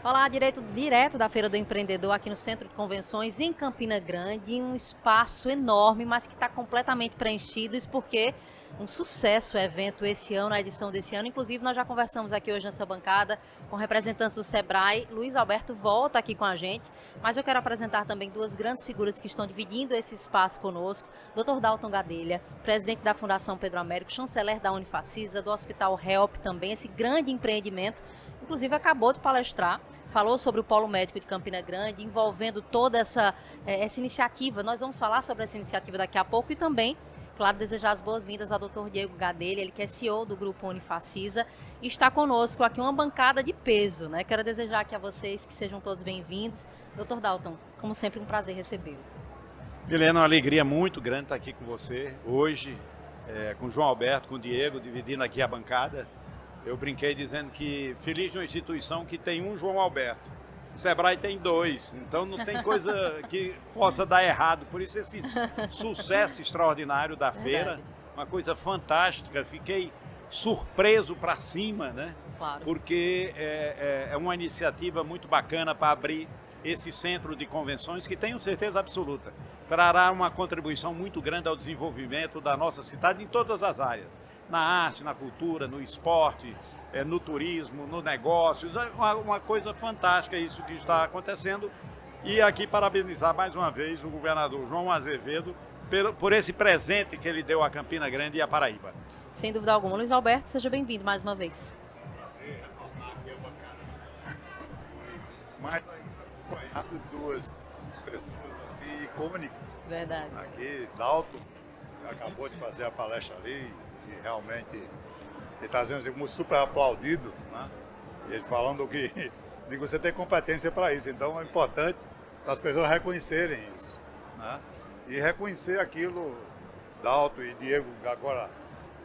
Olá, direto da Feira do Empreendedor aqui no Centro de Convenções em Campina Grande, um espaço enorme, mas que está completamente preenchido, isso porque um sucesso o evento esse ano, a edição desse ano. Inclusive, nós já conversamos aqui hoje nessa bancada com representantes do Sebrae. Luiz Alberto volta aqui com a gente, mas eu quero apresentar também duas grandes figuras que estão dividindo esse espaço conosco. Dr. Dalton Gadelha, presidente da Fundação Pedro Américo, chanceler da Unifacisa, do Hospital Help também, esse grande empreendimento. Inclusive, acabou de palestrar, falou sobre o Polo Médico de Campina Grande, envolvendo toda essa iniciativa. Nós vamos falar sobre essa iniciativa daqui a pouco e também, claro, desejar as boas-vindas ao Dr. Diego Gadelha, ele que é CEO do Grupo Unifacisa, e está conosco aqui uma bancada de peso, né? Quero desejar aqui a vocês que sejam todos bem-vindos. Dr. Dalton, como sempre, um prazer recebê-lo. Milena, uma alegria muito grande estar aqui com você hoje, com o João Alberto, com o Diego, dividindo aqui a bancada. Eu brinquei dizendo que feliz de uma instituição que tem um João Alberto. O Sebrae tem dois, então não tem coisa que possa dar errado. Por isso esse sucesso extraordinário da feira, uma coisa fantástica. Fiquei surpreso para cima, né? Claro. Porque é uma iniciativa muito bacana para abrir esse centro de convenções que tenho certeza absoluta trará uma contribuição muito grande ao desenvolvimento da nossa cidade em todas as áreas. Na arte, na cultura, no esporte, no turismo, no negócio. Uma coisa fantástica isso que está acontecendo. E aqui parabenizar mais uma vez o governador João Azevedo por esse presente que ele deu a Campina Grande e a Paraíba. Sem dúvida alguma. Luiz Alberto, seja bem-vindo mais uma vez. Prazer retornar aqui a bancada. Mais acompanhado de duas pessoas assim icônicas. Verdade. Aqui, Dalton acabou de fazer a palestra ali e realmente ele está sendo assim, super aplaudido, né? E ele falando que você tem competência para isso, então é importante as pessoas reconhecerem isso, né? E reconhecer aquilo, Dalton e Diego, agora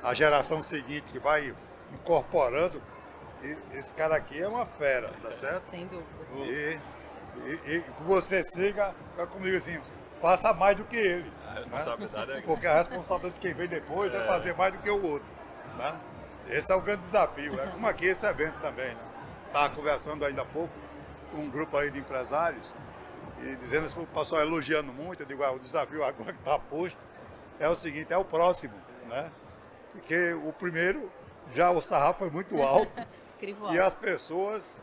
a geração seguinte que vai incorporando, e esse cara aqui é uma fera, tá certo? Sem dúvida. E que você siga comigo assim, faça mais do que ele. A responsabilidade é porque a responsabilidade de quem vem depois é fazer mais do que o outro, né? Esse é o grande desafio, é como aqui esse evento também, né? Estava conversando ainda há pouco com um grupo aí de empresários e dizendo assim, o pessoal elogiando muito. Eu digo, o desafio agora que está posto é o seguinte, é o próximo, né? Porque o primeiro, já o sarrafo foi muito alto e as pessoas,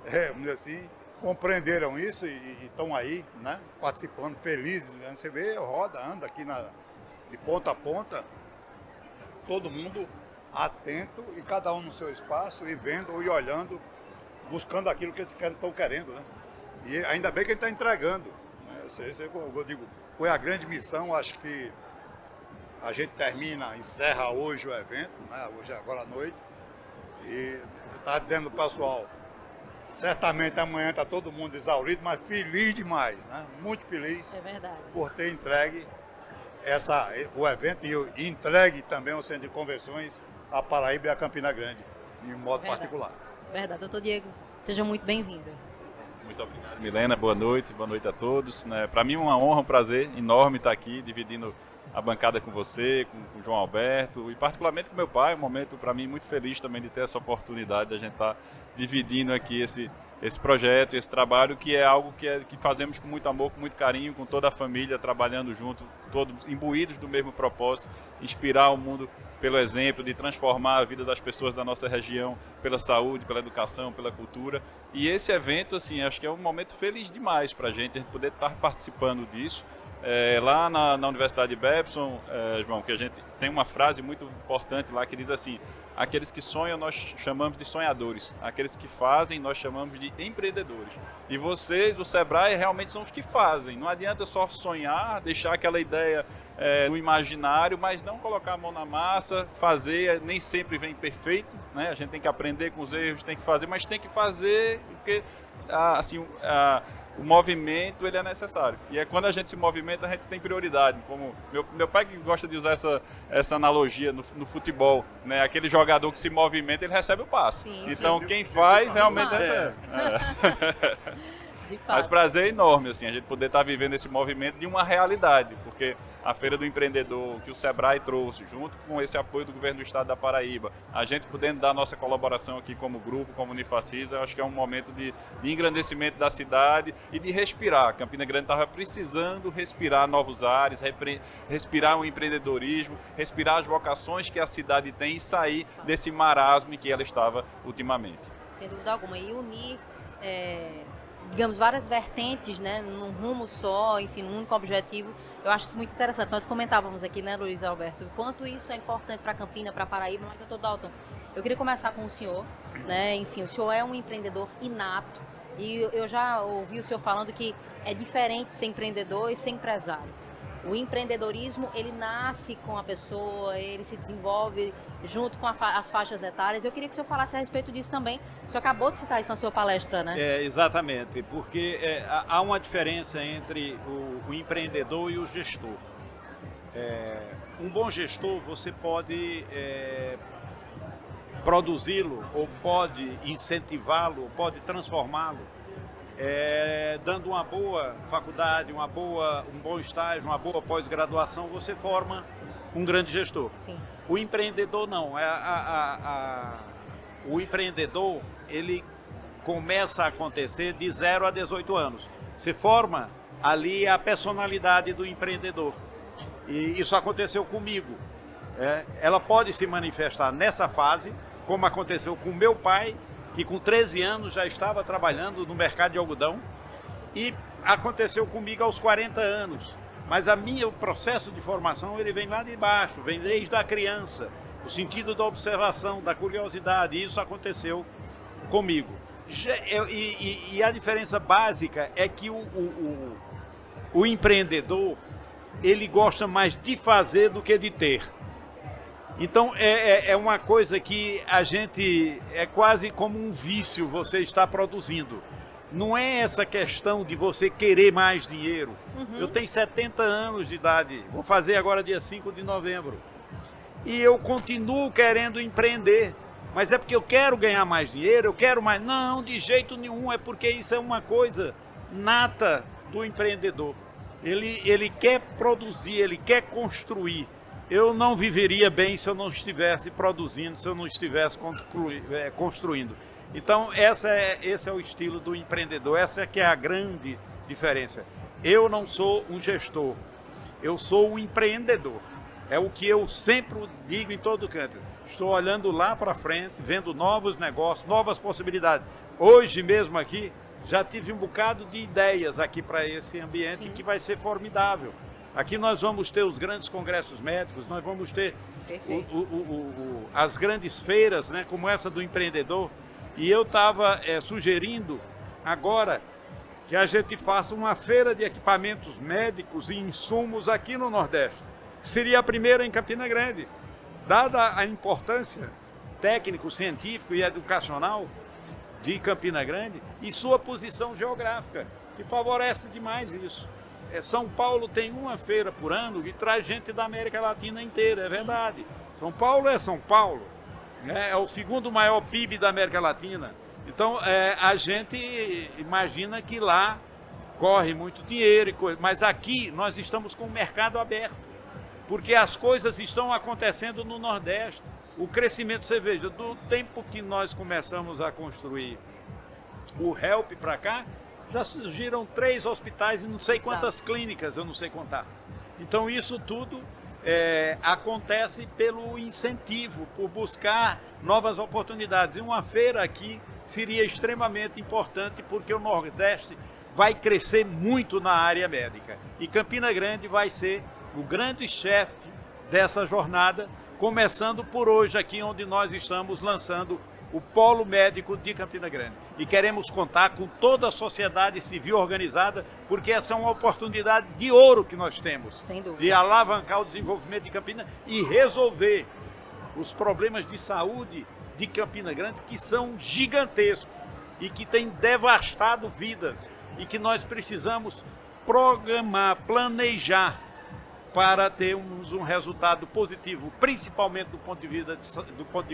vamos dizer assim, compreenderam isso e estão aí, né, participando, felizes. Né? Você vê, anda aqui de ponta a ponta, todo mundo atento e cada um no seu espaço e vendo e olhando, buscando aquilo que eles estão querendo. Né? E ainda bem que ele está entregando. Né? Eu digo, foi a grande missão, acho que a gente encerra hoje o evento, né? Hoje, agora à noite, e eu estava dizendo para o pessoal, certamente amanhã está todo mundo exaurido, mas feliz demais, né? Muito feliz por ter entregue o evento e entregue também o Centro de Convenções a Paraíba e a Campina Grande, em modo particular. Verdade. Doutor Diego, seja muito bem-vindo. Muito obrigado, Milena. Boa noite a todos. Para mim é uma honra, um prazer enorme estar aqui dividindo a bancada com você, com o João Alberto e particularmente com meu pai. Um momento para mim muito feliz também de ter essa oportunidade de a gente estar dividindo aqui esse projeto, esse trabalho que é algo que fazemos com muito amor, com muito carinho, com toda a família, trabalhando junto, todos imbuídos do mesmo propósito, inspirar o mundo pelo exemplo, de transformar a vida das pessoas da nossa região pela saúde, pela educação, pela cultura. E esse evento, assim, acho que é um momento feliz demais para a gente poder estar participando disso. Lá na Universidade de Babson, João, que a gente tem uma frase muito importante lá que diz assim: aqueles que sonham nós chamamos de sonhadores, aqueles que fazem nós chamamos de empreendedores. E vocês, o Sebrae, realmente são os que fazem. Não adianta só sonhar, deixar aquela ideia no imaginário, mas não colocar a mão na massa, fazer, nem sempre vem perfeito, né? A gente tem que aprender com os erros, tem que fazer, mas tem que fazer porque o movimento ele é necessário. E é quando a gente se movimenta, a gente tem prioridade. Como meu pai que gosta de usar essa analogia no futebol, né? Aquele jogador que se movimenta, ele recebe o passe. Sim, então sim. Quem faz realmente recebe. De fato. Mas prazer enorme, assim, a gente poder estar vivendo esse movimento de uma realidade, porque a Feira do Empreendedor que o Sebrae trouxe, junto com esse apoio do Governo do Estado da Paraíba, a gente podendo dar nossa colaboração aqui como grupo, como Unifacisa, eu acho que é um momento de engrandecimento da cidade e de respirar. Campina Grande estava precisando respirar novos ares, respirar o empreendedorismo, respirar as vocações que a cidade tem e sair desse marasmo em que ela estava ultimamente. Sem dúvida alguma. E unir, digamos, várias vertentes, né, num rumo só, enfim, num único objetivo, eu acho isso muito interessante. Nós comentávamos aqui, né, Luiz Alberto, o quanto isso é importante para Campina, para Paraíba, mas doutor Dalton, eu queria começar com o senhor, né, enfim, o senhor é um empreendedor inato e eu já ouvi o senhor falando que é diferente ser empreendedor e ser empresário. O empreendedorismo, ele nasce com a pessoa, ele se desenvolve junto com as faixas etárias. Eu queria que o senhor falasse a respeito disso também. O senhor acabou de citar isso na sua palestra, né? Exatamente, porque há uma diferença entre o empreendedor e o gestor. Um bom gestor, você pode produzi-lo, ou pode incentivá-lo, ou pode transformá-lo, dando uma boa faculdade, um bom estágio, uma boa pós-graduação, você forma um grande gestor. Sim. O empreendedor não. O empreendedor, ele começa a acontecer de 0 a 18 anos. Você forma ali a personalidade do empreendedor. E isso aconteceu comigo. Ela pode se manifestar nessa fase, como aconteceu com meu pai, que com 13 anos já estava trabalhando no mercado de algodão, e aconteceu comigo aos 40 anos. Mas o processo de formação, ele vem lá de baixo, vem desde a criança, o sentido da observação, da curiosidade, e isso aconteceu comigo. E a diferença básica é que o empreendedor, ele gosta mais de fazer do que de ter. Então, é uma coisa que a gente, é quase como um vício você está produzindo. Não é essa questão de você querer mais dinheiro. Uhum. Eu tenho 70 anos de idade, vou fazer agora dia 5 de novembro. E eu continuo querendo empreender. Mas é porque eu quero ganhar mais dinheiro, eu quero mais... Não, de jeito nenhum, é porque isso é uma coisa nata do empreendedor. Ele quer produzir, ele quer construir. Eu não viveria bem se eu não estivesse produzindo, se eu não estivesse construindo. Então, esse é o estilo do empreendedor, essa é que é a grande diferença. Eu não sou um gestor, eu sou um empreendedor. É o que eu sempre digo em todo canto. Estou olhando lá para frente, vendo novos negócios, novas possibilidades. Hoje mesmo aqui, já tive um bocado de ideias aqui para esse ambiente. Sim. Que vai ser formidável. Aqui nós vamos ter os grandes congressos médicos, nós vamos ter as grandes feiras, né, como essa do empreendedor. E eu estava sugerindo agora que a gente faça uma feira de equipamentos médicos e insumos aqui no Nordeste. Seria a primeira em Campina Grande, dada a importância técnico, científico e educacional de Campina Grande e sua posição geográfica, que favorece demais isso. São Paulo tem uma feira por ano e traz gente da América Latina inteira, é verdade. São Paulo é São Paulo, né? É o segundo maior PIB da América Latina. Então, a gente imagina que lá corre muito dinheiro, mas aqui nós estamos com o mercado aberto, porque as coisas estão acontecendo no Nordeste. O crescimento, você veja, do tempo que nós começamos a construir o HELP para cá, já surgiram 3 hospitais e não sei quantas clínicas, eu não sei contar. Então isso tudo acontece pelo incentivo, por buscar novas oportunidades. E uma feira aqui seria extremamente importante porque o Nordeste vai crescer muito na área médica. E Campina Grande vai ser o grande chefe dessa jornada, começando por hoje aqui onde nós estamos lançando o Polo Médico de Campina Grande. E queremos contar com toda a sociedade civil organizada, porque essa é uma oportunidade de ouro que nós temos. Sem dúvida. De alavancar o desenvolvimento de Campina e resolver os problemas de saúde de Campina Grande, que são gigantescos e que têm devastado vidas e que nós precisamos programar, planejar para termos um resultado positivo, principalmente do ponto de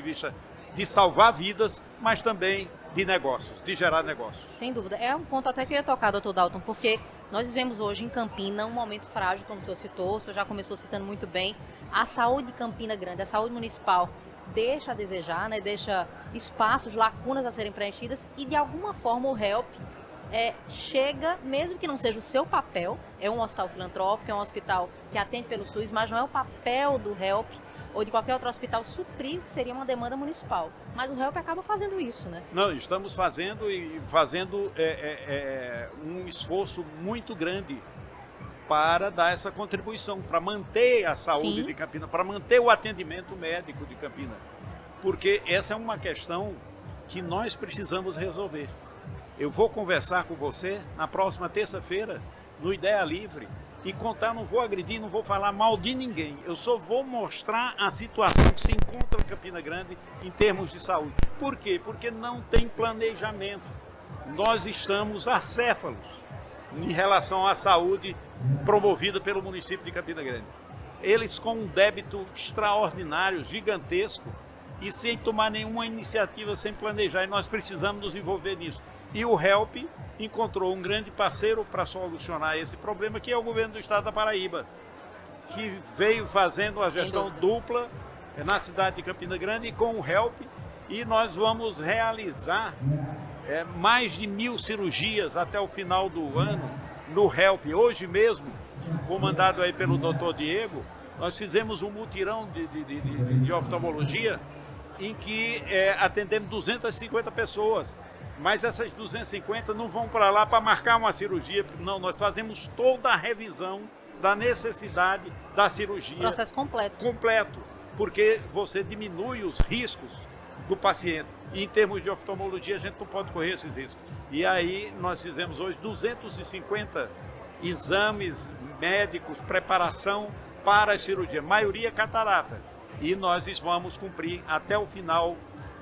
vista de salvar vidas, mas também de negócios, de gerar negócios. Sem dúvida. É um ponto até que eu ia tocar, doutor Dalton, porque nós vivemos hoje em Campina um momento frágil, como o senhor citou, o senhor já começou citando muito bem. A saúde de Campina Grande, a saúde municipal, deixa a desejar, né? Deixa espaços, lacunas a serem preenchidas e, de alguma forma, o HELP chega, mesmo que não seja o seu papel, é um hospital filantrópico, é um hospital que atende pelo SUS, mas não é o papel do HELP ou de qualquer outro hospital suprir o que seria uma demanda municipal. Mas o HELP acaba fazendo isso, né? Não, estamos fazendo um esforço muito grande para dar essa contribuição, para manter a saúde Sim. de Campina, para manter o atendimento médico de Campina. Porque essa é uma questão que nós precisamos resolver. Eu vou conversar com você na próxima terça-feira, no Ideia Livre, e contar, não vou agredir, não vou falar mal de ninguém. Eu só vou mostrar a situação que se encontra em Campina Grande em termos de saúde. Por quê? Porque não tem planejamento. Nós estamos acéfalos em relação à saúde promovida pelo município de Campina Grande. Eles com um débito extraordinário, gigantesco, e sem tomar nenhuma iniciativa, sem planejar. E nós precisamos nos envolver nisso. E o HELP encontrou um grande parceiro para solucionar esse problema, que é o governo do estado da Paraíba, que veio fazendo a gestão dupla na cidade de Campina Grande e com o HELP, e nós vamos realizar mais de 1.000 cirurgias até o final do ano no HELP. Hoje mesmo, comandado aí pelo doutor Diego, nós fizemos um mutirão de oftalmologia em que atendemos 250 pessoas. Mas essas 250 não vão para lá para marcar uma cirurgia. Não, nós fazemos toda a revisão da necessidade da cirurgia. Processo completo. Completo, porque você diminui os riscos do paciente. E em termos de oftalmologia, a gente não pode correr esses riscos. E aí nós fizemos hoje 250 exames médicos, preparação para a cirurgia. Maioria catarata. E nós vamos cumprir até o final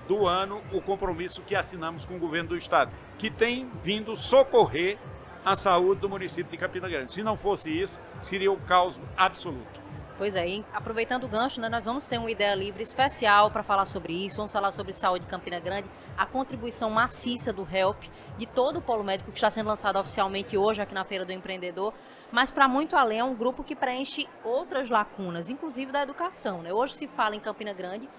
do ano o compromisso que assinamos com o governo do estado, que tem vindo socorrer a saúde do município de Campina Grande. Se não fosse isso, seria o caos absoluto. Pois é, e aproveitando o gancho, né, nós vamos ter uma Ideia Livre especial para falar sobre isso, vamos falar sobre saúde de Campina Grande, a contribuição maciça do HELP, de todo o polo médico que está sendo lançado oficialmente hoje aqui na Feira do Empreendedor, mas para muito além, é um grupo que preenche outras lacunas, inclusive da educação, né? Hoje se fala em Campina Grande,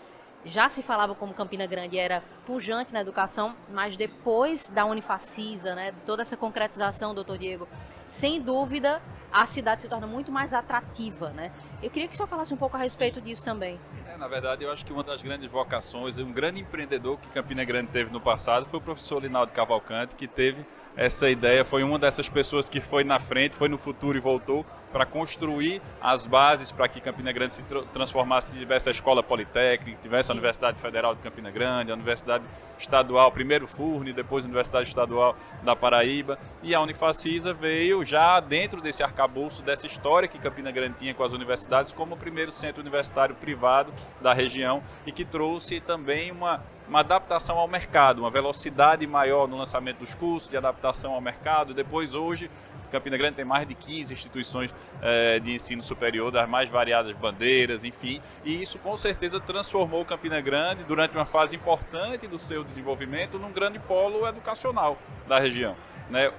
já se falava como Campina Grande era pujante na educação, mas depois da Unifacisa, né, toda essa concretização, doutor Diego, sem dúvida a cidade se torna muito mais atrativa, né? Eu queria que o senhor falasse um pouco a respeito disso também. Na verdade, eu acho que uma das grandes vocações, um grande empreendedor que Campina Grande teve no passado foi o professor Linaldo Cavalcante, que teve essa ideia, foi uma dessas pessoas que foi na frente, foi no futuro e voltou para construir as bases para que Campina Grande se transformasse, tivesse a escola politécnica, tivesse a Universidade Federal de Campina Grande, a Universidade Estadual, primeiro FURN, depois a Universidade Estadual da Paraíba, e a Unifacisa veio já dentro desse arcabouço, dessa história que Campina Grande tinha com as universidades, como o primeiro centro universitário privado da região, e que trouxe também uma adaptação ao mercado, uma velocidade maior no lançamento dos cursos, de adaptação ao mercado. Depois, hoje, Campina Grande tem mais de 15 instituições de ensino superior, das mais variadas bandeiras, enfim, e isso com certeza transformou Campina Grande, durante uma fase importante do seu desenvolvimento, num grande polo educacional da região.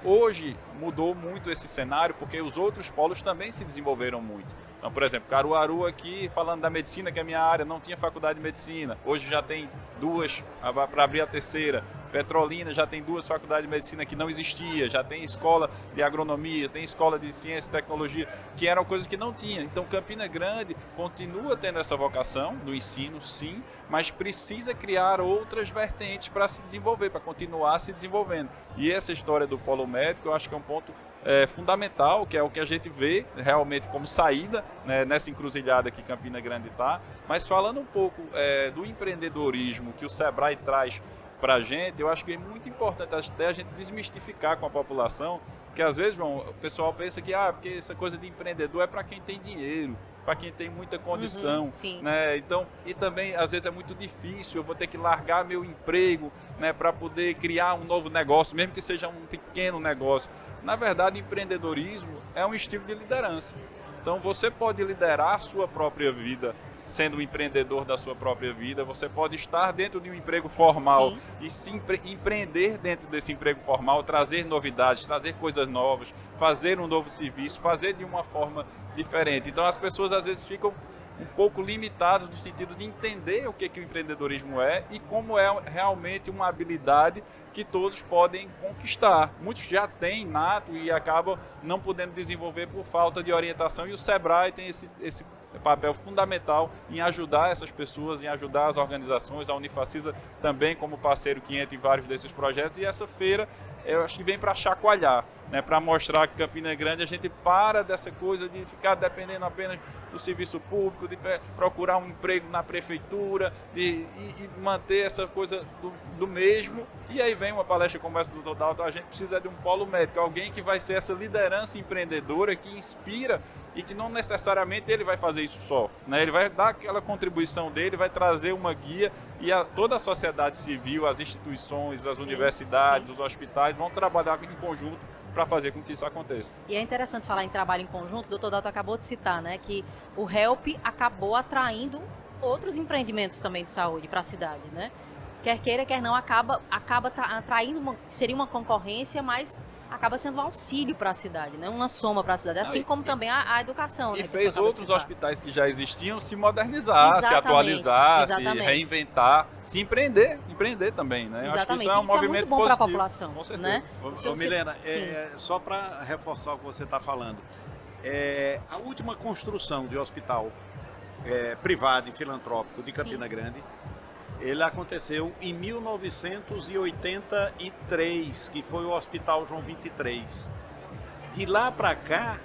Hoje mudou muito esse cenário porque os outros polos também se desenvolveram muito. Então, por exemplo, Caruaru aqui, falando da medicina, que é a minha área, não tinha faculdade de medicina. Hoje já tem duas, para abrir a terceira. Petrolina já tem duas faculdades de medicina que não existia, já tem escola de agronomia, tem escola de ciência e tecnologia, que eram coisas que não tinha. Então, Campina Grande continua tendo essa vocação do ensino, sim, mas precisa criar outras vertentes para se desenvolver, para continuar se desenvolvendo. E essa história do polo médico, eu acho que é um ponto fundamental, que é o que a gente vê realmente como saída, né, nessa encruzilhada que Campina Grande está. Mas falando um pouco do empreendedorismo que o Sebrae traz para a gente, eu acho que é muito importante até a gente desmistificar com a população, que às vezes, João, o pessoal pensa que porque essa coisa de empreendedor é para quem tem dinheiro, para quem tem muita condição, né? Então, e também às vezes é muito difícil, eu vou ter que largar meu emprego, né, para poder criar um novo negócio, mesmo que seja um pequeno negócio. Na verdade, empreendedorismo é um estilo de liderança. Então, você pode liderar a sua própria vida sendo um empreendedor da sua própria vida, você pode estar dentro de um emprego formal Sim. e se empreender dentro desse emprego formal, trazer novidades, trazer coisas novas, fazer um novo serviço, fazer de uma forma diferente. Então as pessoas às vezes ficam um pouco limitadas no sentido de entender o que o empreendedorismo é e como é realmente uma habilidade que todos podem conquistar. Muitos já têm nato e acabam não podendo desenvolver por falta de orientação, e o Sebrae tem esse papel fundamental em ajudar essas pessoas, em ajudar as organizações, a Unifacisa também como parceiro que entra em vários desses projetos, e essa feira eu acho que vem para chacoalhar, né, para mostrar que Campina Grande a gente para dessa coisa de ficar dependendo apenas do serviço público, de procurar um emprego na prefeitura, e manter essa coisa do mesmo. E aí vem uma palestra como essa do Dr. Dalton, a gente precisa de um polo médico, alguém que vai ser essa liderança empreendedora, que inspira e que não necessariamente ele vai fazer isso só, né? Ele vai dar aquela contribuição dele, vai trazer uma guia, e toda a sociedade civil, as instituições, as universidades, os hospitais vão trabalhar em conjunto para fazer com que isso aconteça. E é interessante falar em trabalho em conjunto, o Dr. Dalton acabou de citar, né, que o HELP acabou atraindo outros empreendimentos também de saúde para a cidade, né? Quer queira, quer não, acaba atraindo, seria uma concorrência, mas acaba sendo um auxílio para a cidade, né? Uma soma para a cidade, assim como também a educação. E né, fez outros hospitais que já existiam se modernizar, se atualizar, se reinventar, se empreender também, né? Exatamente. Acho que isso é um movimento muito bom positivo para a população, com certeza. né? Ô, Milena, só para reforçar o que você está falando, a última construção de hospital privado e filantrópico de Campina Grande, ele aconteceu em 1983, que foi o Hospital João 23. De lá para cá,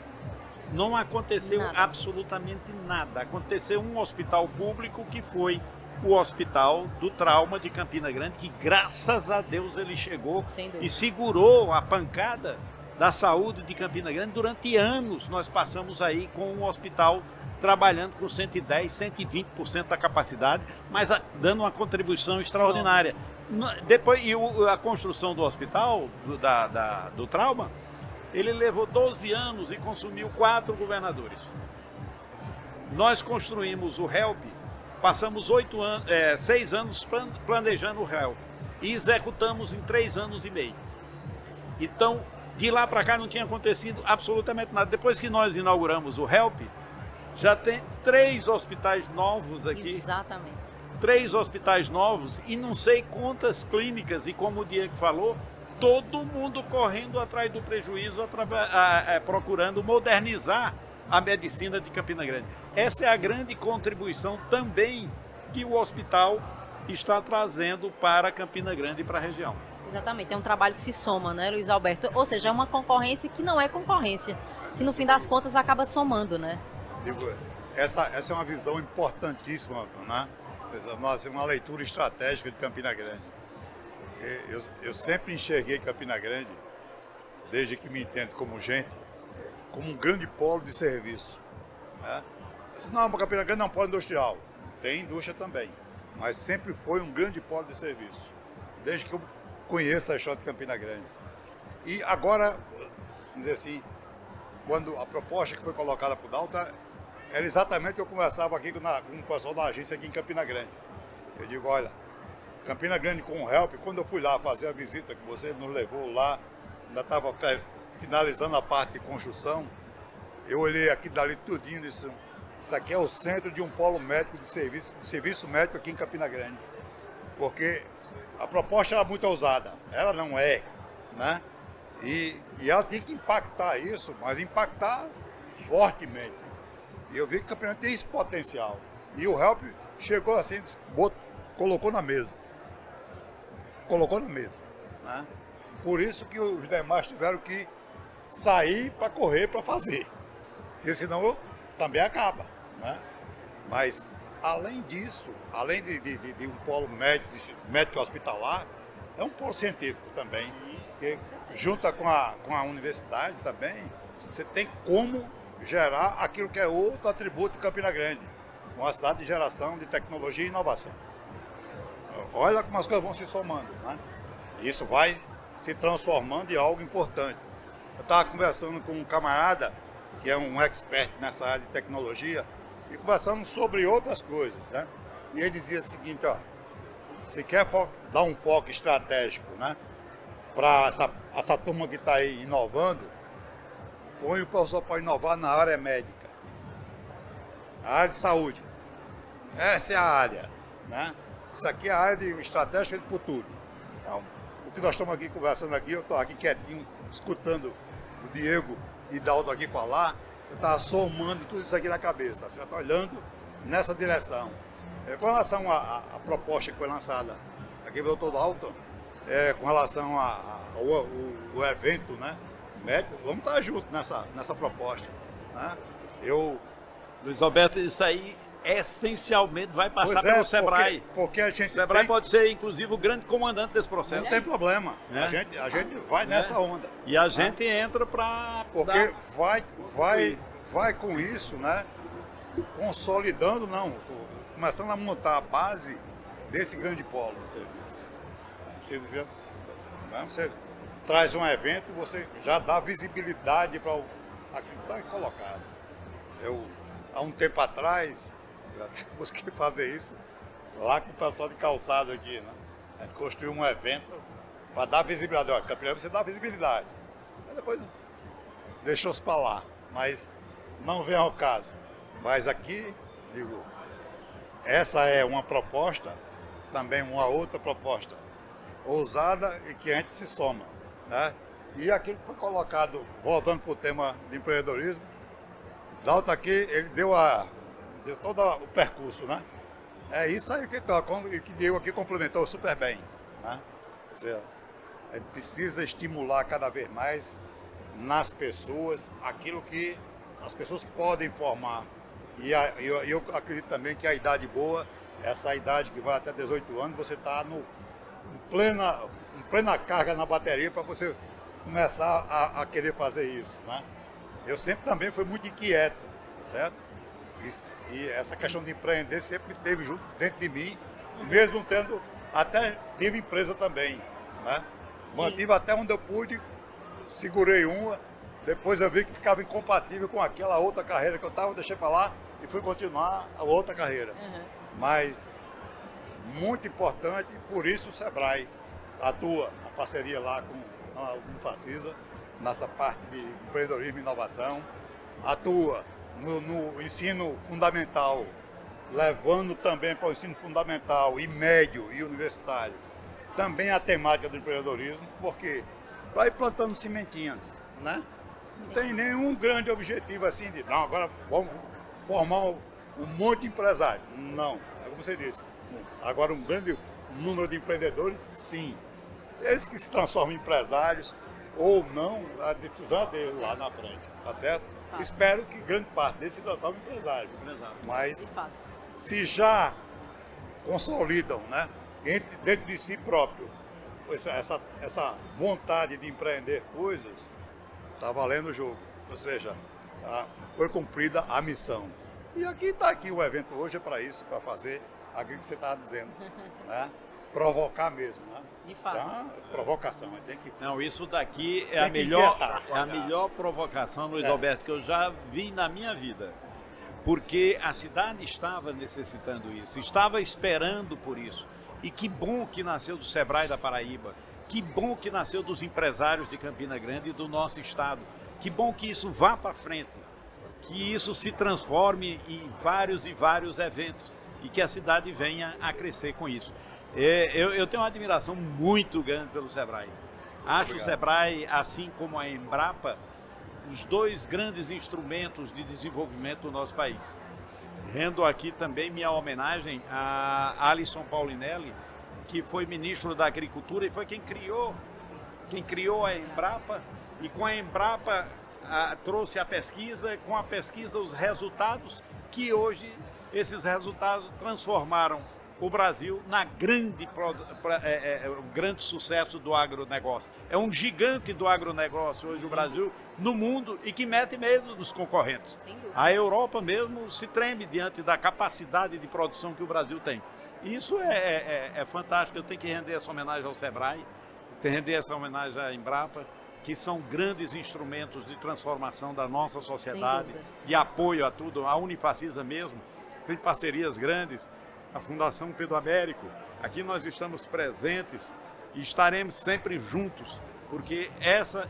não aconteceu absolutamente nada. Aconteceu um hospital público, que foi o Hospital do Trauma de Campina Grande, que graças a Deus ele chegou e segurou a pancada da saúde de Campina Grande. Durante anos nós passamos aí com um hospital trabalhando com 110, 120% da capacidade, mas dando uma contribuição extraordinária. Depois, a construção do hospital, do trauma, ele levou 12 anos e consumiu 4 governadores. Nós construímos o HELP, passamos 6 anos planejando o HELP e executamos em 3 anos e meio. Então, de lá para cá não tinha acontecido absolutamente nada. Depois que nós inauguramos o HELP, já tem 3 hospitais novos aqui. Exatamente. 3 hospitais novos e não sei quantas clínicas, e como o Diego falou, todo mundo correndo atrás do prejuízo, procurando modernizar a medicina de Campina Grande. Essa é a grande contribuição também que o hospital está trazendo para Campina Grande e para a região. Exatamente, é um trabalho que se soma, né, Luiz Alberto? Ou seja, é uma concorrência que não é concorrência, que no fim das contas acaba somando, né? Essa é uma visão importantíssima, né? Nós temos uma leitura estratégica de Campina Grande. Eu sempre enxerguei Campina Grande, desde que me entendo como gente, como um grande polo de serviço, né? Não, Campina Grande é um polo industrial, tem indústria também, mas sempre foi um grande polo de serviço, desde que eu conheço a história de Campina Grande. E agora, vamos dizer assim, quando a proposta que foi colocada por Dalton, era exatamente o que eu conversava aqui com o pessoal da agência aqui em Campina Grande. Eu digo, olha, Campina Grande com o HELP, quando eu fui lá fazer a visita que você nos levou lá, ainda estava finalizando a parte de construção, eu olhei aqui dali tudinho e disse, isso aqui é o centro de um polo médico de serviço médico aqui em Campina Grande. Porque a proposta era muito ousada, ela não é, né? E ela tem que impactar isso, mas impactar fortemente. E eu vi que o Campina Grande tem esse potencial. E o HELP chegou assim, colocou na mesa. Colocou na mesa, né? Por isso que os demais tiveram que sair para correr para fazer. Porque senão também acaba, né? Mas, além disso, além de um polo médico hospitalar, é um polo científico também. Que junta com a universidade também, você tem como gerar aquilo que é outro atributo de Campina Grande, uma cidade de geração de tecnologia e inovação. Olha como as coisas vão se somando, né? Isso vai se transformando em algo importante. Eu estava conversando com um camarada, que é um expert nessa área de tecnologia, e conversamos sobre outras coisas, né? E ele dizia o seguinte, ó, se quer dar um foco estratégico, né, para essa turma que está aí inovando, põe o professor para inovar na área médica, na área de saúde. Essa é a área, né? Isso aqui é a área de estratégia de futuro. Então, o que nós estamos aqui conversando aqui, eu estou aqui quietinho, escutando o Diego e Dalton aqui falar, eu estava somando tudo isso aqui na cabeça, tá certo? Olhando nessa direção. Com relação à proposta que foi lançada aqui pelo Dr. Dalton, com relação ao evento, né, médico, vamos estar juntos nessa proposta. Né? Luiz Alberto, isso aí essencialmente vai passar pelo Sebrae. Porque a gente o Sebrae pode ser, inclusive, o grande comandante desse processo. Não tem problema. A gente vai nessa onda. E a gente entra para... Porque vai com isso, né? Consolidando, começando a montar a base desse grande polo de serviço. Você traz um evento, você já dá visibilidade para aquilo que está colocado. Há um tempo atrás, eu até busquei fazer isso lá com o pessoal de calçado aqui, né? A gente construiu um evento para dar visibilidade. Olha, Campina você dá visibilidade. Mas depois deixou-se para lá. Mas não vem ao caso. Mas aqui, digo, essa é uma proposta, também uma outra proposta ousada e que a gente se soma, né? E aquilo que foi colocado, voltando para o tema de empreendedorismo, Dalton aqui, ele deu todo o percurso, né? É isso aí que Diego aqui complementou super bem, né? Quer dizer, a gente precisa estimular cada vez mais nas pessoas aquilo que as pessoas podem formar. E eu acredito também que a idade boa, essa idade que vai até 18 anos, você está em plena carga na bateria para você começar a querer fazer isso, né? Eu sempre também fui muito inquieto, tá certo? E essa questão de empreender sempre teve junto dentro de mim, mesmo tive empresa também, né? Mantive até onde eu pude, segurei uma, depois eu vi que ficava incompatível com aquela outra carreira que eu estava, deixei para lá e fui continuar a outra carreira. Mas muito importante, por isso o Sebrae atua na parceria lá com a Unifacisa, nessa parte de empreendedorismo e inovação, atua no ensino fundamental, levando também para o ensino fundamental e médio e universitário, também a temática do empreendedorismo, porque vai plantando sementinhas, né? Não tem nenhum grande objetivo assim de, não, agora vamos formar um monte de empresários. Não, é como você disse. Agora um grande número de empreendedores, sim. Eles que se transformam em empresários ou não, a decisão é dele lá na frente, tá certo? Espero que grande parte deles se transforme em empresário. Mas se já consolidam, né, dentro de si próprio, essa vontade de empreender coisas, está valendo o jogo. Ou seja, foi cumprida a missão. E está aqui o evento hoje é para isso, para fazer aquilo que você estava dizendo, né? Provocar mesmo, né? De fato. Isso é uma provocação, mas tem que... Não, isso daqui é a melhor provocação, Luiz Alberto, que eu já vi na minha vida. Porque a cidade estava necessitando isso, estava esperando por isso. E que bom que nasceu do Sebrae da Paraíba, que bom que nasceu dos empresários de Campina Grande e do nosso estado. Que bom que isso vá para frente, que isso se transforme em vários e vários eventos e que a cidade venha a crescer com isso. Eu tenho uma admiração muito grande pelo Sebrae. Acho o Sebrae, assim como a Embrapa, os dois grandes instrumentos de desenvolvimento do nosso país. Rendo aqui também minha homenagem a Alisson Paulinelli, que foi ministro da Agricultura e foi quem criou a Embrapa, e com a Embrapa trouxe a pesquisa, com a pesquisa os resultados, que hoje esses resultados transformaram o Brasil na grande sucesso do agronegócio. É um gigante do agronegócio hoje o Brasil no mundo e que mete medo dos concorrentes. A Europa mesmo se treme diante da capacidade de produção que o Brasil tem. Isso é fantástico. Eu tenho que render essa homenagem ao Sebrae, render essa homenagem à Embrapa que são grandes instrumentos de transformação da nossa sociedade, dúvida. de apoio a tudo. A Unifacisa mesmo tem parcerias grandes, a Fundação Pedro Américo. Aqui nós estamos presentes e estaremos sempre juntos, porque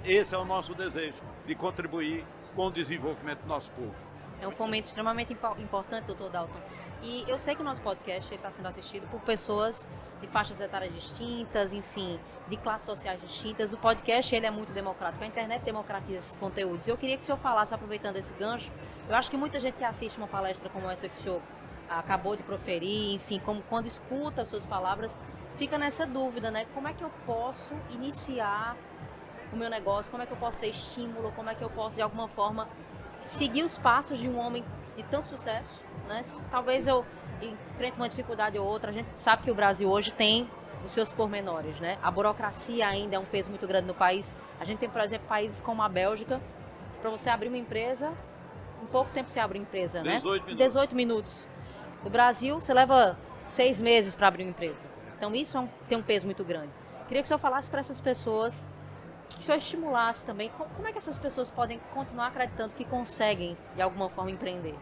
esse é o nosso desejo, de contribuir com o desenvolvimento do nosso povo. É um fomento extremamente importante, doutor Dalton. E eu sei que o nosso podcast está sendo assistido por pessoas de faixas etárias distintas, enfim, de classes sociais distintas. O podcast ele é muito democrático, a internet democratiza esses conteúdos. Eu queria que o senhor falasse, aproveitando esse gancho, eu acho que muita gente que assiste uma palestra como essa que o senhor acabou de proferir, enfim, quando escuta as suas palavras, fica nessa dúvida, né? Como é que eu posso iniciar o meu negócio? Como é que eu posso ter estímulo? Como é que eu posso, de alguma forma, seguir os passos de um homem de tanto sucesso, né? Talvez eu enfrente uma dificuldade ou outra. A gente sabe que o Brasil hoje tem os seus pormenores, né? A burocracia ainda é um peso muito grande no país. A gente tem, por exemplo, países como a Bélgica, para você abrir uma empresa, em pouco tempo você abre uma empresa, 18 né? minutos. 18 minutos. No Brasil, você leva 6 meses para abrir uma empresa. Então isso tem um peso muito grande. Queria que o senhor falasse para essas pessoas, que o senhor estimulasse também, como é que essas pessoas podem continuar acreditando que conseguem, de alguma forma, empreender?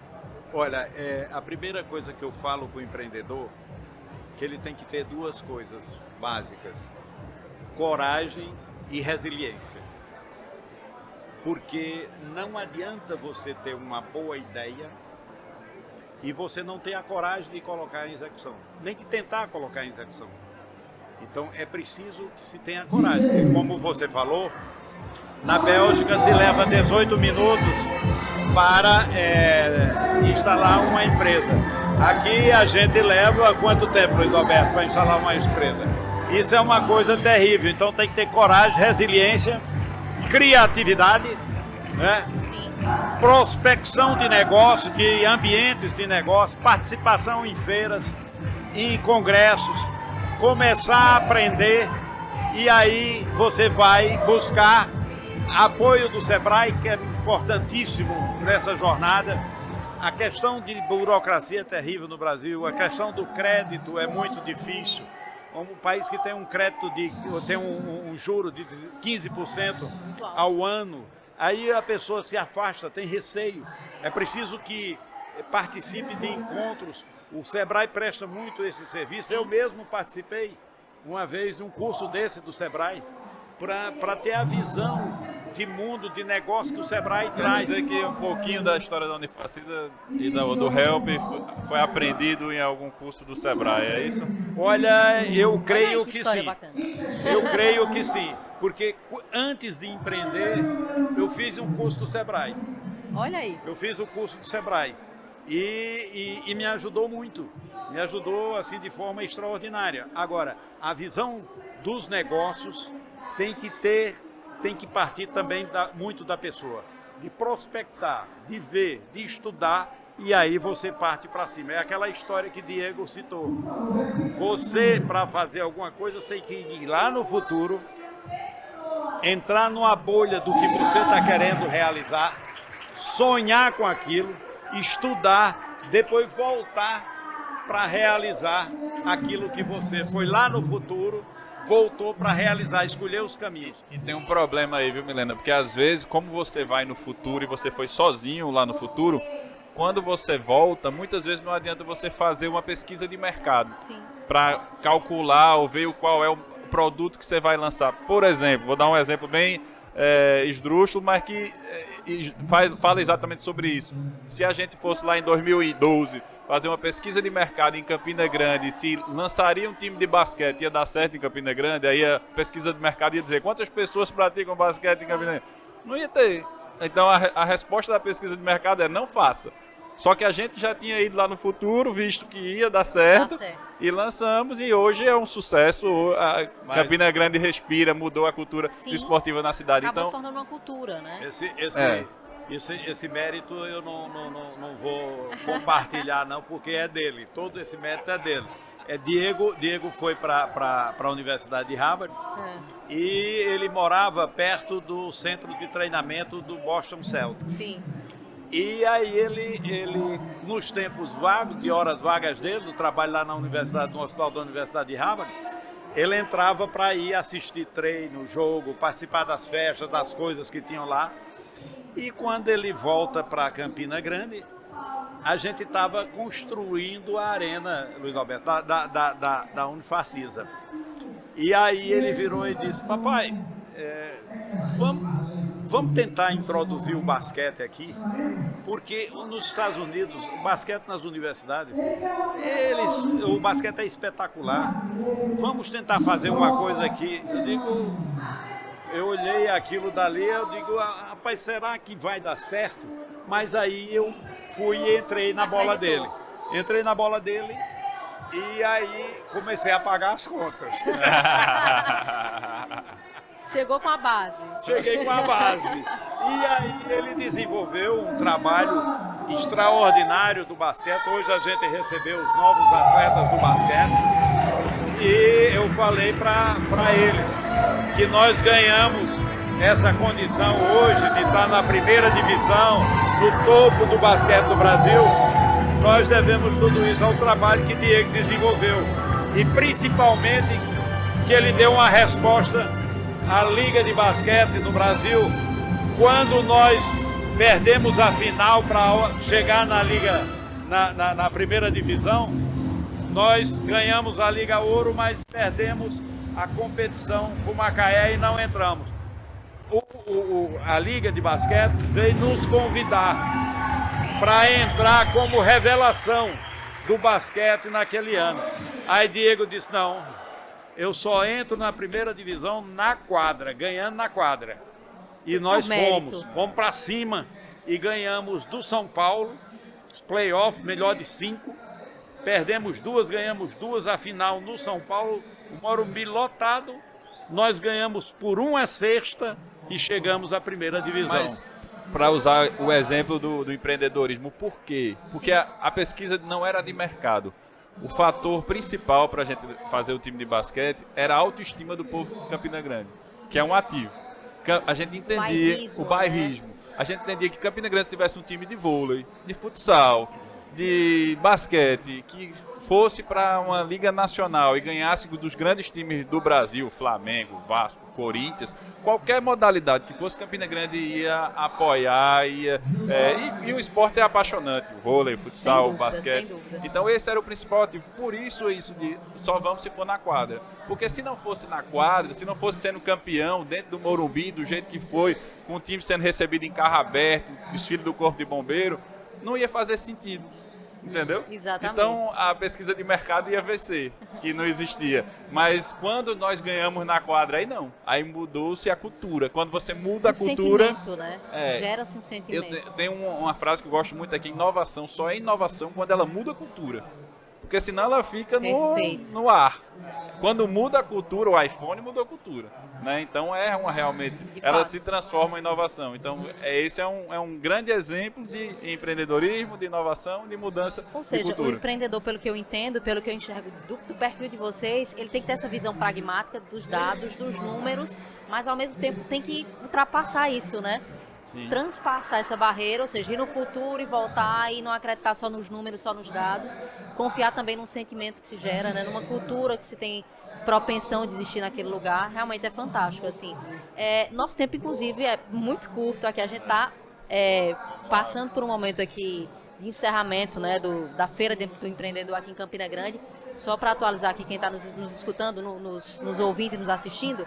Olha, a primeira coisa que eu falo com o empreendedor, que ele tem que ter duas coisas básicas: coragem e resiliência. Porque não adianta você ter uma boa ideia e você não ter a coragem de colocar em execução, nem de tentar colocar em execução. Então é preciso que se tenha coragem. E como você falou, na Bélgica se leva 18 minutos para instalar uma empresa. Aqui a gente leva quanto tempo, Luiz Alberto, para instalar uma empresa? Isso é uma coisa terrível. Então tem que ter coragem, resiliência, criatividade, né? Prospecção de negócio, de ambientes de negócio, participação em feiras, em congressos, começar a aprender, e aí você vai buscar apoio do Sebrae, que é importantíssimo nessa jornada. A questão de burocracia é terrível no Brasil, a questão do crédito é muito difícil. Um país que tem um crédito tem um juro de 15% ao ano, aí a pessoa se afasta, tem receio. É preciso que participe de encontros. O Sebrae presta muito esse serviço. Eu mesmo participei uma vez de um curso desse do Sebrae para ter a visão de mundo, de negócio que o Sebrae traz. Quer dizer que um pouquinho da história da Unifacisa e do Help foi aprendido em algum curso do Sebrae, é isso? Olha, eu creio Olha aí, que história sim. bacana. Eu creio que sim, porque antes de empreender, eu fiz um curso do Sebrae. Olha aí. Eu fiz o curso do Sebrae e me ajudou muito. Me ajudou assim de forma extraordinária. Agora, a visão dos negócios tem que partir também muito da pessoa, de prospectar, de ver, de estudar, e aí você parte para cima. É aquela história que Diego citou. Você, para fazer alguma coisa, você tem que ir lá no futuro, entrar numa bolha do que você está querendo realizar, sonhar com aquilo, estudar, depois voltar para realizar aquilo que você foi lá no futuro, voltou para realizar, escolher os caminhos. E tem um problema aí, viu, Milena? Porque às vezes, como você vai no futuro e você foi sozinho lá no futuro, quando você volta, muitas vezes não adianta você fazer uma pesquisa de mercado para calcular ou ver qual é o produto que você vai lançar. Por exemplo, vou dar um exemplo bem esdrúxulo, mas que fala exatamente sobre isso. Se a gente fosse lá em 2012 fazer uma pesquisa de mercado em Campina Grande, se lançaria um time de basquete, ia dar certo em Campina Grande, aí a pesquisa de mercado ia dizer quantas pessoas praticam basquete em Campina Grande. Não ia ter. Então a resposta da pesquisa de mercado é não faça. Só que a gente já tinha ido lá no futuro, visto que ia dar certo, e lançamos, e hoje é um sucesso. Campina Grande respira, mudou a cultura esportiva na cidade. Acabou então, se tornando uma cultura, né? Esse mérito eu não vou compartilhar não, porque é dele, todo esse mérito é dele. Diego foi para a Universidade de Harvard e ele morava perto do centro de treinamento do Boston Celtics. Sim. E aí ele nos tempos vagos, de horas vagas dele, do trabalho lá na universidade, no hospital da Universidade de Harvard, ele entrava para ir assistir treino, jogo, participar das festas, das coisas que tinham lá. E quando ele volta para Campina Grande, a gente estava construindo a arena, Luiz Alberto, da Unifacisa. E aí ele virou e disse: papai, vamos tentar introduzir o basquete aqui, porque nos Estados Unidos, o basquete nas universidades, o basquete é espetacular. Vamos tentar fazer uma coisa aqui. Eu olhei aquilo dali, eu digo: rapaz, será que vai dar certo? Mas aí eu fui e entrei na bola dele. Entrei na bola dele e aí comecei a pagar as contas. Chegou com a base. Cheguei com a base. E aí ele desenvolveu um trabalho extraordinário do basquete. Hoje a gente recebeu os novos atletas do basquete. E eu falei para eles que nós ganhamos essa condição hoje de estar na primeira divisão, no topo do basquete do Brasil. Nós devemos tudo isso ao trabalho que Diego desenvolveu. E principalmente que ele deu uma resposta à Liga de Basquete no Brasil. Quando nós perdemos a final para chegar na Liga, na primeira divisão, nós ganhamos a Liga Ouro, mas perdemos a competição com o Macaé e não entramos. A Liga de Basquete veio nos convidar para entrar como revelação do basquete naquele ano. Aí Diego disse: não, eu só entro na primeira divisão na quadra, ganhando na quadra. E nós fomos para cima e ganhamos do São Paulo, os playoffs, melhor de 5. Perdemos 2, ganhamos 2, a final no São Paulo, o Morumbi lotado. Nós ganhamos por 1/6 e chegamos à primeira divisão. Mas, para usar o exemplo do empreendedorismo, por quê? Porque a pesquisa não era de mercado. O fator principal para a gente fazer o time de basquete era a autoestima do povo de Campina Grande, que é um ativo. A gente entendia o bairrismo. Né? A gente entendia que Campina Grande tivesse um time de vôlei, de futsal, de basquete, que fosse para uma liga nacional e ganhasse dos grandes times do Brasil, Flamengo, Vasco, Corinthians, qualquer modalidade que fosse, Campina Grande ia apoiar, e o esporte é apaixonante, o vôlei, o futsal, o basquete. Então esse era o principal ativo. Por isso de só vamos se for na quadra. Porque se não fosse na quadra, se não fosse sendo campeão dentro do Morumbi, do jeito que foi, com o time sendo recebido em carro aberto, desfile do Corpo de Bombeiro, não ia fazer sentido. Entendeu? Exatamente. Então a pesquisa de mercado ia vencer, que não existia. Mas quando nós ganhamos na quadra, aí não. Aí mudou-se a cultura. Quando você muda a cultura. Sentimento, né? Gera-se um sentimento. Eu tenho uma frase que eu gosto muito aqui: inovação só é inovação quando ela muda a cultura. Porque senão ela fica no ar. Quando muda a cultura, o iPhone mudou a cultura. Né? Então realmente, ela se transforma em inovação. Então esse é um grande exemplo de empreendedorismo, de inovação, de mudança de cultura. Ou seja, o empreendedor, pelo que eu entendo, pelo que eu enxergo do perfil de vocês, ele tem que ter essa visão pragmática dos dados, dos números, mas ao mesmo tempo tem que ultrapassar isso, né? Sim. Transpassar essa barreira, ou seja, ir no futuro e voltar e não acreditar só nos números, só nos dados, confiar também num sentimento que se gera, né? Numa cultura que se tem propensão de existir naquele lugar. Realmente é fantástico, assim. Nosso tempo, inclusive, é muito curto aqui. A gente está passando por um momento aqui de encerramento, né, da Feira do Empreendedor aqui em Campina Grande. Só para atualizar aqui quem está nos escutando, nos ouvindo e nos assistindo.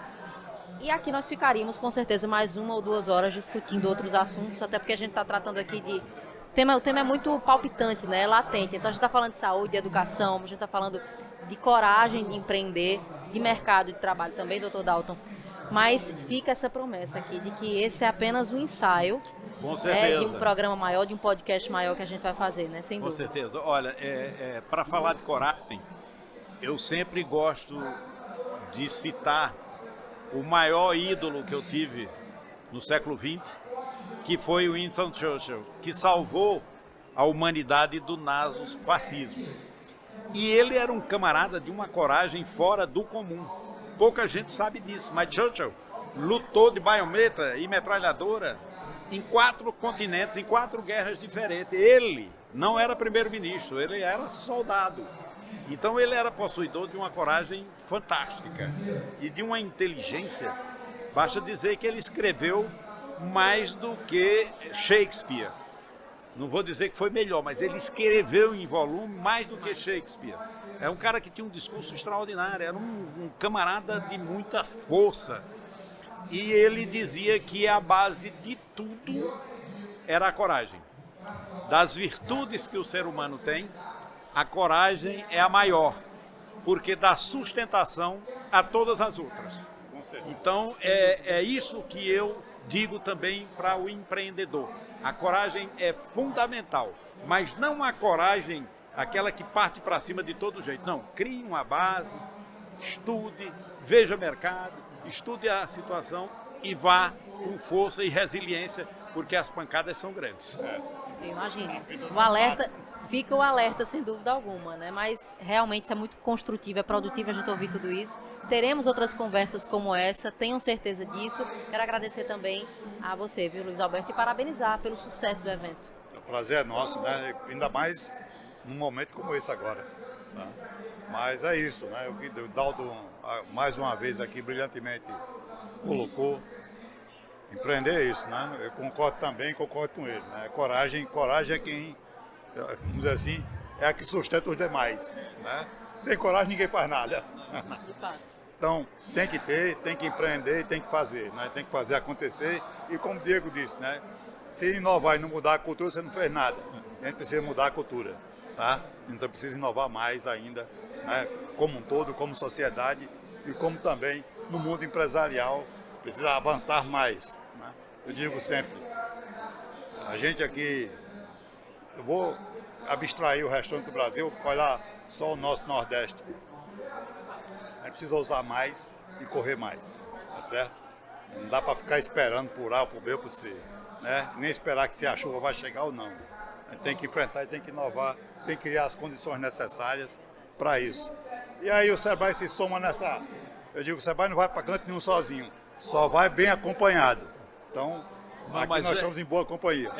E aqui nós ficaríamos, com certeza, mais 1 ou 2 horas discutindo outros assuntos, até porque a gente está tratando aqui de... O tema é muito palpitante, né? Latente. Então a gente está falando de saúde, de educação, a gente está falando de coragem de empreender, de mercado de trabalho também, doutor Dalton. Mas fica essa promessa aqui de que esse é apenas um ensaio. Com certeza. De um programa maior, de um podcast maior que a gente vai fazer, né? Sem dúvida. Com certeza. Olha, para falar de coragem, eu sempre gosto de citar o maior ídolo que eu tive no século XX, que foi o Winston Churchill, que salvou a humanidade do nazifascismo. E ele era um camarada de uma coragem fora do comum. Pouca gente sabe disso, mas Churchill lutou de baioneta e metralhadora em 4 continentes, em 4 guerras diferentes. Ele não era primeiro-ministro, ele era soldado. Então ele era possuidor de uma coragem fantástica e de uma inteligência. Basta dizer que ele escreveu mais do que Shakespeare. Não vou dizer que foi melhor, mas ele escreveu em volume mais do que Shakespeare. É um cara que tinha um discurso extraordinário, era um camarada de muita força. E ele dizia que a base de tudo era a coragem. Das virtudes que o ser humano tem, a coragem é a maior, porque dá sustentação a todas as outras. Então, é isso que eu digo também para o empreendedor. A coragem é fundamental, mas não a coragem, aquela que parte para cima de todo jeito. Não, crie uma base, estude, veja o mercado, estude a situação e vá com força e resiliência, porque as pancadas são grandes. Eu imagino. O alerta, fica o alerta sem dúvida alguma, né? Mas realmente isso é muito construtivo, é produtivo a gente ouvir tudo isso. Teremos outras conversas como essa, tenham certeza disso. Quero agradecer também a você, viu, Luiz Alberto, e parabenizar pelo sucesso do evento. O prazer é nosso, né? Ainda mais num momento como esse agora. Tá? Mas é isso, né? O que o Dalton, mais uma vez aqui, brilhantemente colocou. Empreender é isso, né? Eu concordo com ele. Né? Coragem é quem, vamos dizer assim, é a que sustenta os demais. Né? Sem coragem ninguém faz nada. De fato. Então, tem que ter, tem que empreender, tem que fazer, né? Tem que fazer acontecer. E como o Diego disse, né? Se inovar e não mudar a cultura, você não fez nada. A gente precisa mudar a cultura, tá? Então precisa inovar mais ainda, né? Como um todo, como sociedade e como também no mundo empresarial, precisa avançar mais, né? Eu digo sempre, a gente aqui, eu vou abstrair o restante do Brasil, olhar só o nosso Nordeste. A gente precisa usar mais e correr mais, tá certo? Não dá para ficar esperando por A, por B ou por C, né? Nem esperar que se a chuva vai chegar ou não. A gente tem que enfrentar e tem que inovar, tem que criar as condições necessárias para isso. E aí o Sebrae se soma nessa... Eu digo que o Sebrae não vai para canto nenhum sozinho, só vai bem acompanhado. Então, aqui nós estamos em boa companhia.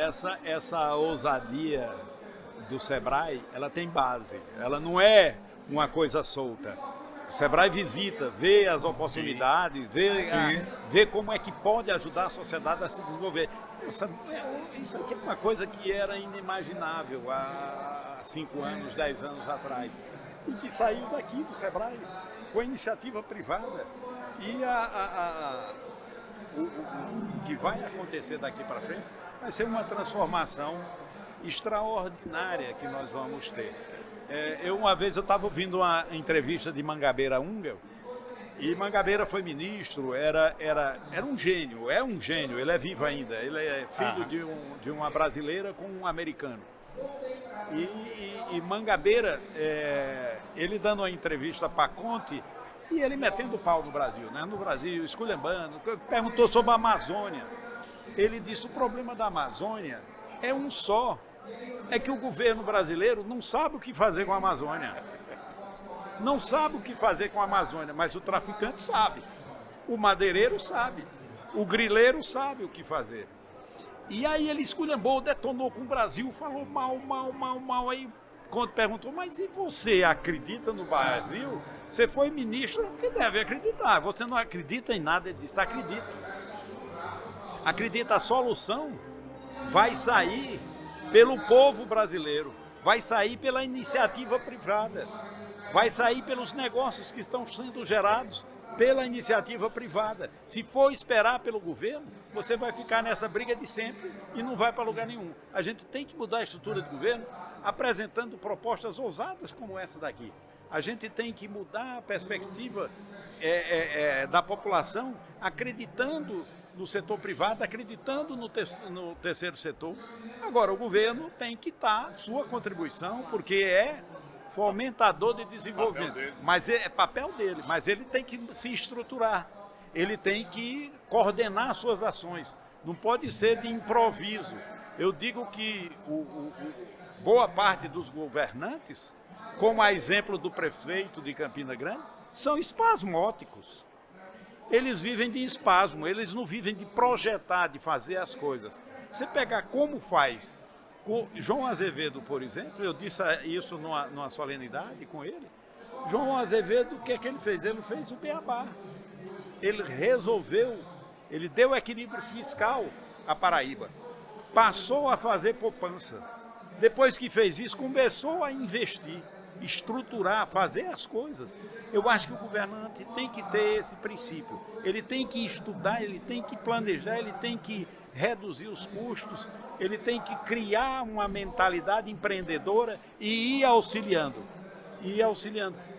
Essa ousadia do Sebrae, ela tem base, ela não é uma coisa solta. O Sebrae visita, vê as oportunidades, vê como é que pode ajudar a sociedade a se desenvolver. Isso aqui é uma coisa que era inimaginável há 5 anos, 10 anos atrás. E que saiu daqui do Sebrae, com a iniciativa privada. E o que vai acontecer daqui para frente vai ser uma transformação extraordinária que nós vamos ter. Uma vez eu estava ouvindo uma entrevista de Mangabeira Unger, e Mangabeira foi ministro, era um gênio, é um gênio, ele é vivo ainda, ele é filho de uma brasileira com um americano. E Mangabeira, ele dando uma entrevista para Conte, e ele metendo pau no Brasil, né? No Brasil, esculhambando, perguntou sobre a Amazônia. Ele disse: o problema da Amazônia é um só, é que o governo brasileiro não sabe o que fazer com a Amazônia. Não sabe o que fazer com a Amazônia, mas o traficante sabe, o madeireiro sabe, o grileiro sabe o que fazer. E aí ele esculhambou, detonou com o Brasil, falou mal. Aí quando perguntou: mas e você acredita no Brasil? Você foi ministro, que deve acreditar. Você não acredita em nada, ele disse: acredito. Acredita, a solução vai sair pelo povo brasileiro, vai sair pela iniciativa privada, vai sair pelos negócios que estão sendo gerados pela iniciativa privada. Se for esperar pelo governo, você vai ficar nessa briga de sempre e não vai para lugar nenhum. A gente tem que mudar a estrutura do governo apresentando propostas ousadas como essa daqui. A gente tem que mudar a perspectiva da população, acreditando no setor privado, acreditando no terceiro setor. Agora, o governo tem que dar sua contribuição, porque é fomentador de desenvolvimento. Mas é papel dele, mas ele tem que se estruturar, ele tem que coordenar suas ações. Não pode ser de improviso. Eu digo que boa parte dos governantes, como a exemplo do prefeito de Campina Grande, são espasmóticos. Eles vivem de espasmo, eles não vivem de projetar, de fazer as coisas. Você pegar como faz com João Azevedo, por exemplo, eu disse isso numa solenidade com ele, João Azevedo, o que é que ele fez? Ele fez o beabá. Ele resolveu, ele deu equilíbrio fiscal à Paraíba. Passou a fazer poupança. Depois que fez isso, começou a investir, estruturar, fazer as coisas. Eu acho que o governante tem que ter esse princípio. Ele tem que estudar, ele tem que planejar, ele tem que reduzir os custos, ele tem que criar uma mentalidade empreendedora e ir auxiliando.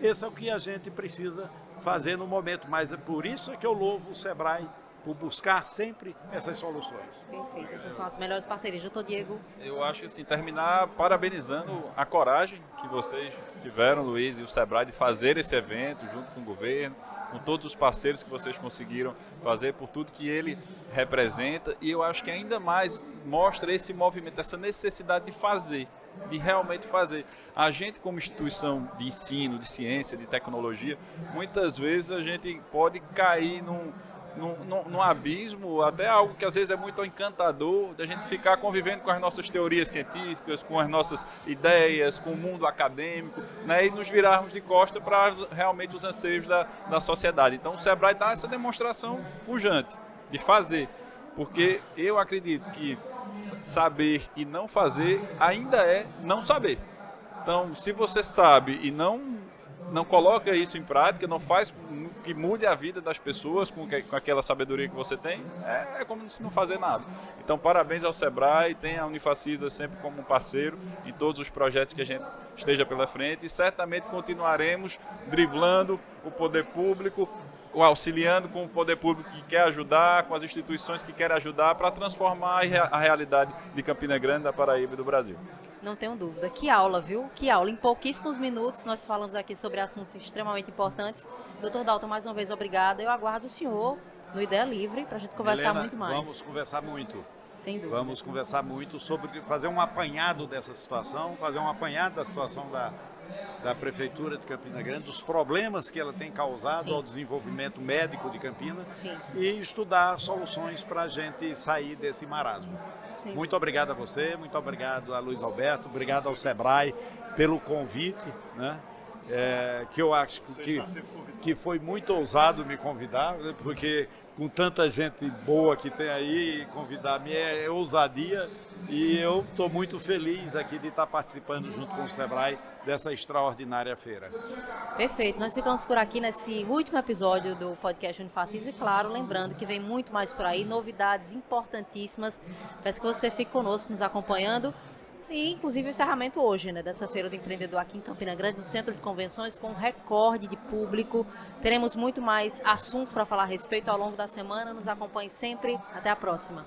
Esse é o que a gente precisa fazer no momento, mas é por isso que eu louvo o Sebrae, por buscar sempre essas soluções. Perfeito, essas são as melhores parcerias. Doutor Diego? Eu acho que assim, terminar parabenizando a coragem que vocês tiveram, Luiz e o Sebrae, de fazer esse evento junto com o governo, com todos os parceiros que vocês conseguiram fazer, por tudo que ele representa, e eu acho que ainda mais mostra esse movimento, essa necessidade de fazer, de realmente fazer. A gente, como instituição de ensino, de ciência, de tecnologia, muitas vezes a gente pode cair num abismo, até algo que às vezes é muito encantador, da gente ficar convivendo com as nossas teorias científicas, com as nossas ideias, com o mundo acadêmico, né, e nos virarmos de costa para realmente os anseios da sociedade. Então o Sebrae dá essa demonstração pujante de fazer, porque eu acredito que saber e não fazer ainda é não saber. Então, se você sabe e não coloca isso em prática, não faz que mude a vida das pessoas com aquela sabedoria que você tem, é como se não fazer nada. Então, parabéns ao Sebrae, tem a Unifacisa sempre como um parceiro em todos os projetos que a gente esteja pela frente, e certamente continuaremos driblando o poder público, auxiliando com o poder público que quer ajudar, com as instituições que querem ajudar para transformar a realidade de Campina Grande, da Paraíba e do Brasil. Não tenho dúvida. Que aula, viu? Que aula. Em pouquíssimos minutos nós falamos aqui sobre assuntos extremamente importantes. Doutor Dalton, mais uma vez, obrigada. Eu aguardo o senhor no Ideia Livre para a gente conversar Helena, muito mais. Vamos conversar muito. Sem dúvida. Vamos conversar muito sobre fazer um apanhado dessa situação, fazer um apanhado da situação da Prefeitura de Campina Grande, dos problemas que ela tem causado Sim. ao desenvolvimento médico de Campina. Sim. E estudar soluções para a gente sair desse marasmo. Sim. Muito obrigado a você, muito obrigado a Luiz Alberto, obrigado ao Sebrae pelo convite, né? Que eu acho que foi muito ousado me convidar, porque com tanta gente boa que tem aí, convidar-me é ousadia, e eu estou muito feliz aqui de estar participando junto com o Sebrae dessa extraordinária feira. Perfeito. Nós ficamos por aqui nesse último episódio do podcast Unifacisa, e claro, lembrando que vem muito mais por aí, novidades importantíssimas. Peço que você fique conosco, nos acompanhando. E, inclusive, o encerramento hoje, né, dessa Feira do Empreendedor aqui em Campina Grande, no Centro de Convenções, com um recorde de público. Teremos muito mais assuntos para falar a respeito ao longo da semana. Nos acompanhe sempre. Até a próxima.